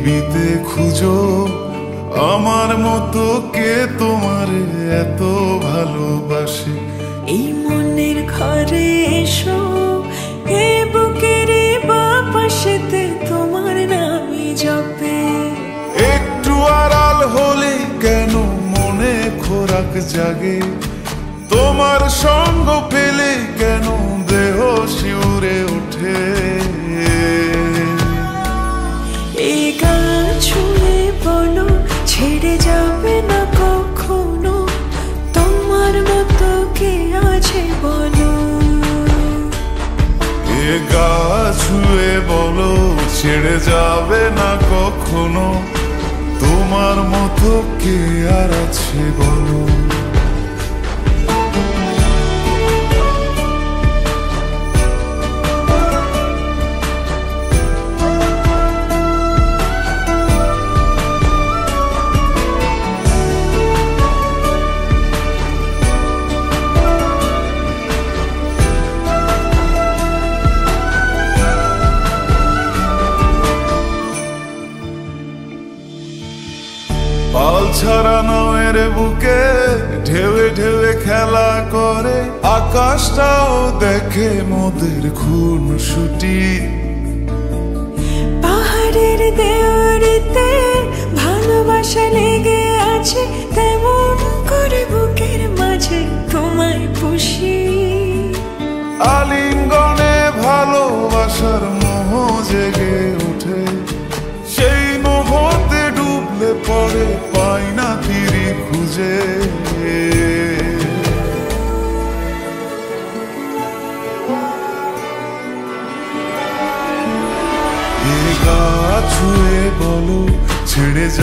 পৃথিবীতে খুঁজো আমার মতো কে তোমার এত ভালোবাসে। এই মনের ঘরে এসো, এ বুকের বাপাশেতে তোমার নামই জপে। একটু আড়াল হলে কেন মনে খোরাক জাগে, তোমার সঙ্গ পেলে কেন দেহ শিউরে ওঠে। এই গান ছুঁয়ে বলো ছেড়ে যাবে না কখনো, তোমার মতো কে আছে বলো। এ গা ছুঁয়ে বলো ছেড়ে যাবে না কখনো, তোমার মতো কে আর আছে বলো। পাল ছাড়া নয়ের বুকে ঢেউে ঢেউে খেলা করে, আকাশটাও দেখে মোদের খুনসুটি। পাহাড়ের দেওয়ারিতে ভালোবাসা লেগে আছে, তেমন করে বুকের মাঝে তোমায় পুষি। আলিঙ্গনে ভালোবাসার মোহ জেগে ওঠে, সেই মোহতে ডুবলে পরে পাই না তীরে খুঁজে। এ গা ছুঁয়ে বলো ছেড়ে যা